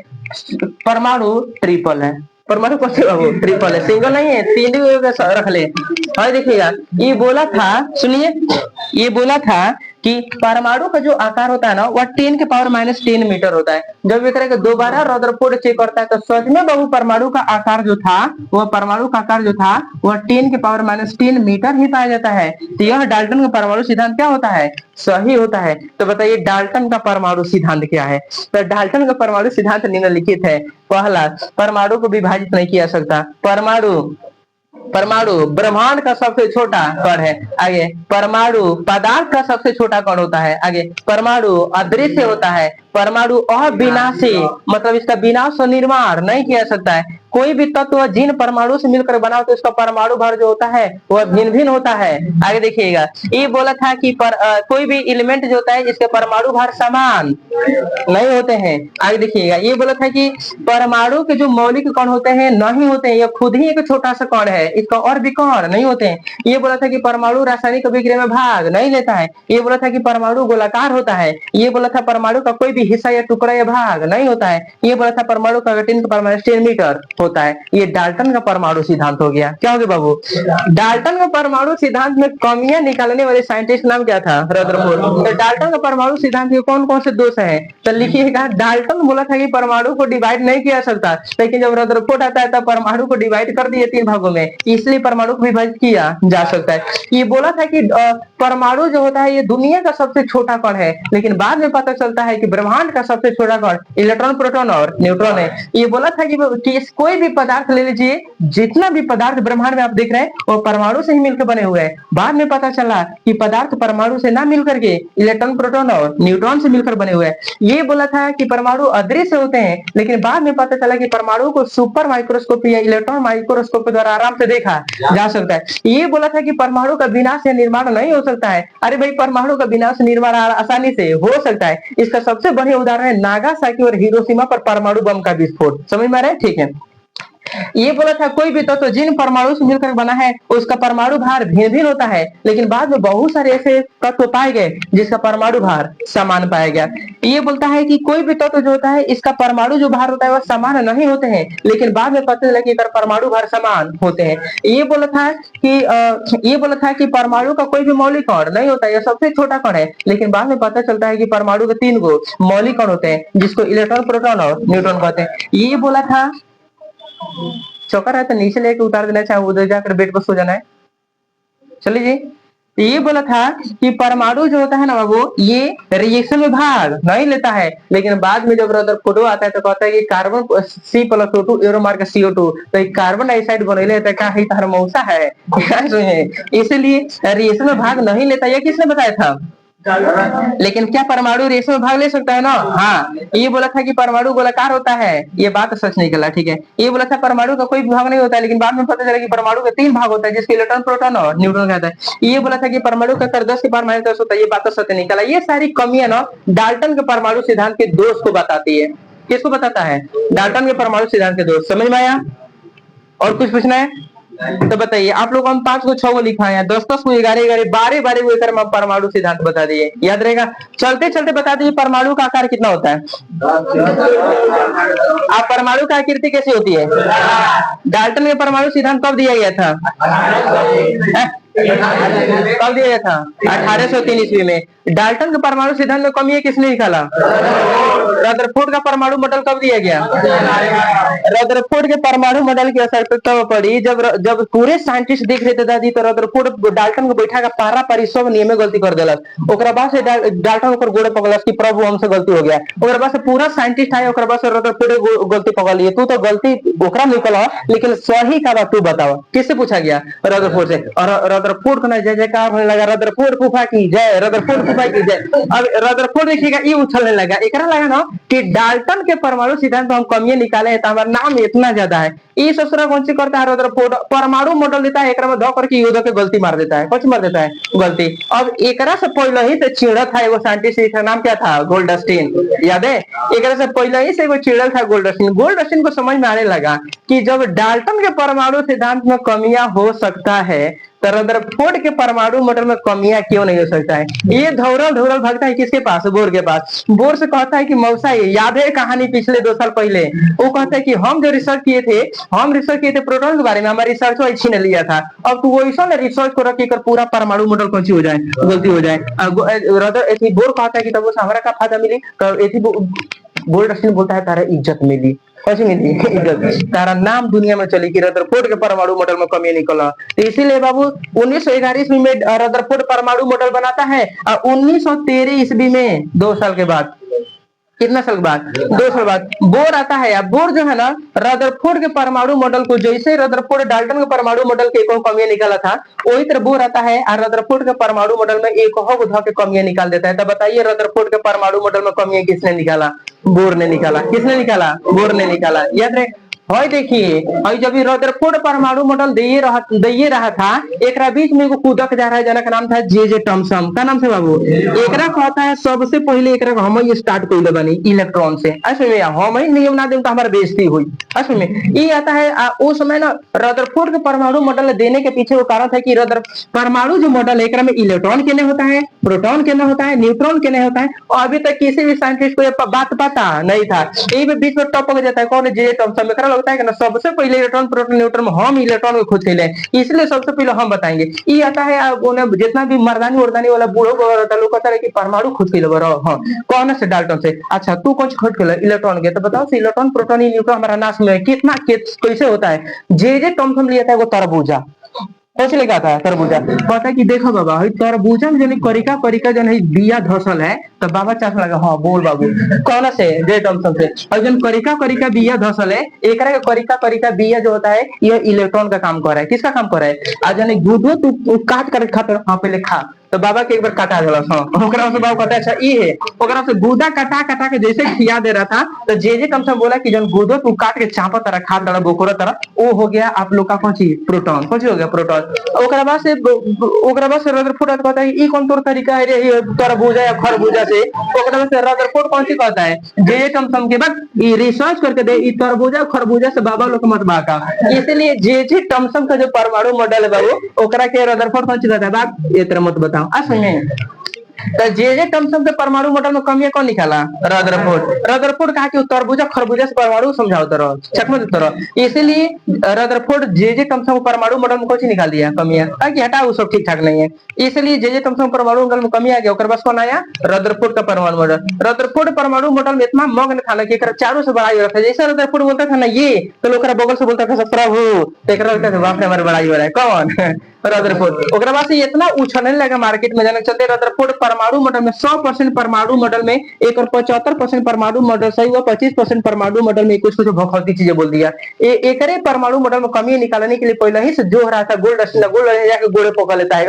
Speaker 1: परमाणु ट्रिपल है। परमाणु कौन से बाबू? ट्रिपल है, सिंगल नहीं है, 3 रख ले। और देखिएगा, ये बोला था, सुनिए, ये बोला था कि परमाणु का जो आकार होता है ना वह 10 के पावर -10 मीटर होता है। जब ये करेगा दोबारा रदरफोर्ड चेक करता है तो सच में बाबू परमाणु का आकार जो था, वह परमाणु का आकार जो था वह 10 के पावर -10 मीटर ही पाया जाता है। तो यह डाल्टन का परमाणु सिद्धांत क्या होता है? सही होता है। तो बताइए डाल्टन का परमाणु सिद्धांत क्या है? तो डाल्टन का परमाणु सिद्धांत निम्नलिखित है। पहला, परमाणु को विभाजित नहीं किया सकता। परमाणु ब्रह्मांड का सबसे छोटा कण है। आगे, परमाणु पदार्थ का सबसे छोटा कण होता है। आगे, परमाणु अदृश्य होता है। परमाणु अविनाशी, मतलब इसका विनाश और निर्माण नहीं किया सकता है। कोई भी तत्व जिन परमाणु से मिलकर बना हो तो इसका परमाणु भार जो होता है वह भिन्न भिन्न होता है। आगे देखिएगा, ये बोला था कि कोई भी एलिमेंट जो होता है इसके परमाणु भार समान नहीं होते हैं। आगे देखिएगा, ये बोला था कि परमाणु के जो मौलिक कण होते हैं नहीं होते हैं, यह खुद ही एक छोटा सा कण है, इसका और भी कण नहीं होते हैं। ये बोला था कि परमाणु रासायनिक अभिक्रिया में भाग नहीं लेता है। ये बोला था कि परमाणु गोलाकार होता है। ये बोला था परमाणु का कोई भी हिस्सा या टुकड़ा या भाग नहीं होता है। ये बोला था परमाणु का 10 का -10 मीटर होता है। ये डाल्टन का परमाणु सिद्धांत हो गया। क्या हो गया बाबू? डाल्टन का परमाणु सिद्धांत में कमियां निकालने वाले साइंटिस्ट नाम क्या था? रदरफोर्ड। तो डाल्टन का परमाणु सिद्धांत के कौन कौन से दोष है? तो लिखिएगा, डाल्टन बोला था कि परमाणु को डिवाइड नहीं किया सकता, लेकिन जब रदरफोर्ड आता है तब परमाणु को डिवाइड कर दिए 3 भागों में, इसलिए परमाणु को विभाजित किया जा सकता है। ये बोला था कि परमाणु जो होता है ये दुनिया का सबसे छोटा कण है, लेकिन बाद में पता चलता है कि ब्रह्मांड का सबसे छोटा कण इलेक्ट्रॉन, प्रोटॉन और न्यूट्रॉन है। ये बोला था कि कोई भी पदार्थ ले लीजिए, जितना भी पदार्थ ब्रह्मांड में आप देख रहे हैं वो परमाणु से ही मिलकर बने हुए हैं। बाद में पता चला कि पदार्थ परमाणु से ना मिलकर के इलेक्ट्रॉन, प्रोटॉन और न्यूट्रॉन से मिलकर बने हुए हैं। ये बोला था कि परमाणु अदृश्य होते हैं, लेकिन बाद में पता चला कि परमाणु को सुपर माइक्रोस्कोप या इलेक्ट्रॉन माइक्रोस्कोप द्वारा आराम से देखा जा सकता है। ये बोला था कि परमाणु का विनाश या निर्माण नहीं हो सकता है। अरे भाई, परमाणु का विनाश निर्माण आसानी से हो सकता है। इसका सबसे बढ़िया उदाहरण है नागासाकी और हिरोशिमा पर परमाणु बम का विस्फोट। समझ में आ रहा है? ठीक है। ये बोला था कोई भी तत्व जिन परमाणु से मिलकर बना है उसका परमाणु भार भिन्न भिन्न होता है, लेकिन बाद में बहुत सारे ऐसे तत्व पाए गए जिसका परमाणु भार समान पाया गया। ये बोलता है कि कोई भी तत्व जो होता है इसका परमाणु जो भार होता है वह समान नहीं होते हैं, लेकिन बाद में पता चला कि परमाणु भार समान होते हैं। ये बोला था कि परमाणु का कोई भी मौलिक कण नहीं होता, यह सबसे छोटा कण है, लेकिन बाद में पता चलता है कि परमाणु के 3 गो मौलिक कण होते हैं जिसको इलेक्ट्रॉन, प्रोटॉन और न्यूट्रॉन कहते हैं। ये बोला था, चौका है तो नीचे लेके उतार देना, चाहे उधर जाकर बेड पर सो जाना है। चलिए जी, ये बोला था कि परमाणु जो होता है ना वो ये रिएक्शन में भाग नहीं लेता है, लेकिन बाद में जब रदरफोर्ड आता है तो कहता है कि carbon C+O2 arrow mark CO2, तो कार्बन डाइऑक्साइड बनेले तो क्या है? तार मौसा है, इसलिए रिएक्शन में भाग नहीं लेता। यह किसने बताया था? लेकिन क्या परमाणु रिएक्शन में भाग ले सकता है ना? हाँ। ये बोला था कि परमाणु गोलाकार होता है, ये बात सच निकला। ठीक है। ये बोला था परमाणु का कोई भाग नहीं होता है, लेकिन बाद में पता चला कि परमाणु के 3 भाग होता है जिसके इलेक्ट्रॉन, प्रोटॉन और न्यूट्रॉन कहता है। ये बोला था कि परमाणु का आकार 10 के पावर -10 होता है, ये बात सत्य निकला। ये सारी कमियां ना डाल्टन के परमाणु सिद्धांत के दोष को बताती है। किसको बताता है? डाल्टन के परमाणु सिद्धांत के दोष। समझ में आया? और कुछ पूछना है तो बताइए। आप लोग हम 5 को 6 को लिखा है, 10-10 को 11-11 बारे वो एक परमाणु सिद्धांत बता दिए। याद रहेगा? चलते चलते बता दीजिए परमाणु का आकार कितना होता है? आप परमाणु का आकृति कैसी होती है? डाल्टन के परमाणु सिद्धांत कब दिया गया था? कब दिया गया था? 1803 ईस्वी में। डाल्टन के परमाणु सिद्धांत में कमी है किसने निकाला? रदरफोर्ड का परमाणु मॉडल कब दिया गया? रदरफोर्ड के परमाणु मॉडल की असर तब पड़ी जब जब पूरे साइंटिस्ट देख रहे थे दादी, तो रदरफोर्ड डाल्टन को बैठा का पारा पारी सब नियम में गलती कर दिलक। ओकरा बाद से डाल्टन ऊपर गोड़े पकड़लस कि प्रभु हमसे गलती हो गया। ओकरा बाद से पूरा साइंटिस्ट आए, ओकरा बाद से रदरफोर्ड गलती पकड़ लिए। तू तो गलती ओकरा निकल, लेकिन सही का बात तू बताओ। किससे पूछा गया? रदरफोर्ड से। और रदरफोर्ड का जय जयकार होने लगा, रदरफोर्ड फूफा की जय, रदरफोर्ड फूफा की जय। अब रदरफोर्ड देखिएगा ये उछलने लगा, एकरा लगा ना कि डाल्टन के परमाणु सिद्धांत में हम कमियां निकाले हैं तो हमारा नाम इतना ज्यादा है। ये ससुरा कौन सी करता है? रदरफोर्ड परमाणु मॉडल देता है, एकरा में धो करके युद्ध के गलती मार देता है। कुछ मार देता है गलती। अब एकरा से पहले ही तो चिड़ा था एगो साइंटिस्ट, इसका नाम क्या था? गोल्डस्टीन। याद है? एकरा से पहले ही से एगो चिड़ल था गोल्डस्टीन। गोल्डस्टीन को समझ में आने लगा कि जब डाल्टन के परमाणु सिद्धांत में कमियां हो सकता है तो रदरफोर्ड के परमाणु मॉडल में कमियां क्यों नहीं हो सकता है? ये धौरल धौरल भागता है किसके पास? बोर के पास। बोर से कहता है कि मौसा ये याद है कहानी पिछले 2 साल पहले? वो कहता है कि हम जो रिसर्च किए थे, हम रिसर्च किए थे प्रोटॉन के बारे में, हमारा रिसर्च अच्छी ने लिया था। अब तू वैसा ना रिसर्च को रख कर पूरा परमाणु मॉडल कौन सी हो जाए, गलती हो जाए। बोर कहता है कि तब हमारा का फायदा मिली? तो गोल्डस्टीन बोलता है तारा इज्जत मिली। कैसे मिली? इज्जत। तारा नाम दुनिया में चली कि रदरफोर्ड के परमाणु मॉडल में कमी निकला। तो इसीलिए बाबू 1911 ईस्वी में रदरफोर्ड परमाणु मॉडल बनाता है, और 1913 ईस्वी में 2 साल के बाद, कितना साल बाद? 2 साल बाद बोर आता है। अब बोर जो है ना, रदरफोर्ड के परमाणु मॉडल को, जैसे रदरफोर्ड डाल्टन के परमाणु मॉडल के एक कमियां निकाला था, वही तरह बोर आता है और रदरफोर्ड के परमाणु मॉडल में एक के कमियां निकाल देता है। तो बताइए रदरफोर्ड के परमाणु मॉडल में कमियां किसने निकाला? बोर ने निकाला। किसने निकाला? बोर ने निकाला। याद रहे। और देखिए, और जब रदरफोर्ड परमाणु मॉडल दे रहा था, एक बीच में कूदक जा रहा है, जना का नाम था जे टॉमसन। का नाम से बाबू? एकरा कहता है सबसे पहले एकरा हम ही स्टार्ट कइले बानी इलेक्ट्रॉन से। असल में हम ही नियम ना देम तो हमारा बेइज्जती हुई। असल में ये आता है उस समय ना रदरफोर्ड के परमाणु मॉडल देने के पीछे वो कारण था कि परमाणु जो मॉडल है, एकरा में इलेक्ट्रॉन केने होता है, प्रोटॉन केने होता है, न्यूट्रॉन केने होता है, और अभी तक किसी भी साइंटिस्ट को ये बात पता नहीं था। यही बीच में टॉप हो जाता है कौन? जे टॉमसन। होता है कि ना सबसे पहले इलेक्ट्रॉन प्रोटॉन न्यूट्रॉन हम इलेक्ट्रॉन को खोज ले, इसलिए सबसे पहले हम बताएंगे। ये आता है जितना भी मर्दानी वर्दानी वाला बूढ़ो लोग कहता है कि परमाणु खोज के हाँ कौन से? डाल्टन से। अच्छा तू कौन खोज के? इलेक्ट्रॉन के। तो बताओ इलेक्ट्रॉन प्रोटॉन न्यूट्रॉन हमारा नाश में कितना कैसे होता है? जे टॉमसन लिया था वो तरबूजा। कैसे लिखा था? तरबूजा। कहता है कि देखो बाबा तरबूजा में जो करिका करिका जो बिया धसल है, तो बाबा चास लगा हाँ बोल बाबू कौन से? जे टॉमसन से। और जो करिका करिका बिया धसल है, एक करिका करिका बिया जो होता है, ये इलेक्ट्रॉन का काम कर रहा है। किसका काम कर रहा है? आज जो गुदो तू काट कर खाता, हाँ पहले खा। तो बाबा के एक बार काटा गया। बाबा कहता है अच्छा ये है, ओकरा से गुदा कटा कटा के जैसे खिया दे रहा था, तो जे टॉमसन बोला कि जब गुदो तू काट के चापा तरह खा तरह बोकोरा तरह, वो हो गया आप लोग का कौन सी? प्रोटॉन। कौन सी हो गया? प्रोटॉन। ओकरा बाद से रदरफोर्ड कहता है ये कौन तोर तरीका है रे तरबूजा या खरबूजा से? ओकरा बाद से रदरफोर्ड कौन सी कहता है? जे टॉमसन के बाद ये रिसर्च करके दे ये तरबूजा खरबूजा से बाबा लोग मत बाका। इसलिए जे टॉमसन का जो परमाणु मॉडल है बाबू, ओकरा के रदरफोर्ड कौन सी कहता है? बात ये तरह मत बताओ। असल में तो जे टॉमसन के परमाणु मॉडल में कमियां कौन निकाला? रदरफोर्ड कहा कि तरबूजा खरबूजा से परमाणु समझाओ तरह चकमत तरह। इसीलिए रदरफोर्ड जे टॉमसन परमाणु मॉडल में कुछ निकाल दिया कमियां, ताकि हटा वो सब ठीक ठाक नहीं है। इसलिए जे टॉमसन परमाणु मॉडल में कमी आ गया। बस कौन आया? रदरफोर्ड का परमाणु मॉडल। रदरफोर्ड परमाणु मॉडल में इतना मग्न था ना कि चारों से बड़ाई हो रहा था। जैसे रदरफोर्ड बोलता था ना ये, तो लोग बगल से बोलता था प्रभु, बाप रे हमारे बड़ाई हो रहा है। कौन? रदरफोर्ड। ओकरा बाद से इतना उछलने लगा मार्केट में, जाने चलते रदरफोर्ड परमाणु मॉडल में 100% परमाणु मॉडल में एक और 75% परमाणु मॉडल सही हुआ, 25% परमाणु मॉडल में कुछ कुछ भौखौती चीजें बोल दिया। एकरे परमाणु मॉडल में कमी निकालने के लिए पहले ही से जो रहा था गोल्डस्टीन जाके गोड़े पकड़ लेता है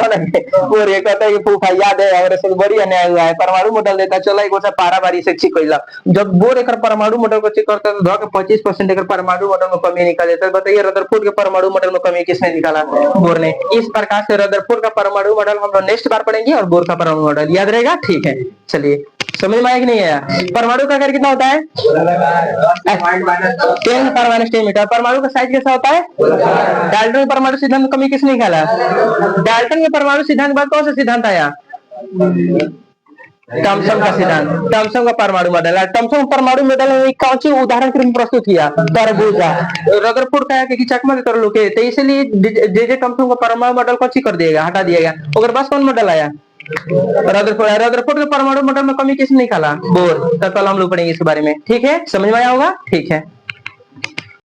Speaker 1: वो ये कहता है फूफा याद है और ऐसे बड़ी अन्याय हुआ है, परमाणु मॉडल देता चला एक पारा बारी से चेक कैला। जब बोर एक परमाणु मॉडल को चेक करता है तो 25% एक परमाणु मॉडल में कमी निकाल देता है। बताइए रदरफोर्ड के परमाणु मॉडल में कमी किसने निकाला? बोर ने। इस प्रकार से रदरफोर्ड का परमाणु मॉडल हम लोग नेक्स्ट बार पढ़ेंगे और बोर का परमाणु मॉडल याद रहेगा। ठीक है, चलिए समझ में आया कि नहीं आया? परमाणु का आकार कितना होता है? 10⁻⁻⁰ मीटर। परमाणु का साइज कैसा होता है? डाल्टन के परमाणु सिद्धांत में कमी किसने निकाला? डाल्टन के परमाणु सिद्धांत के बाद कौन सा सिद्धांत आया? थॉमसन का सिद्धांत, थॉमसन का परमाणु मॉडल है। थॉमसन परमाणु मॉडल में कौन सी उदाहरण के रूप में प्रस्तुत किया? तरबूजा। रदरफोर्ड कहा कि चकमा दे तरलो के, तो इसलिए जे जे थॉमसन का परमाणु मॉडल कौन सी कर दिया गया, हटा दिया गया। अगर बस कौन मॉडल आया? रदरफोर्ड। रदरफोर्ड के परमाणु मॉडल में कमी किसने निकाला? बोर। तो कल हम लोग पढ़ेंगे इसके बारे में, ठीक है? समझ में आया होगा, ठीक है।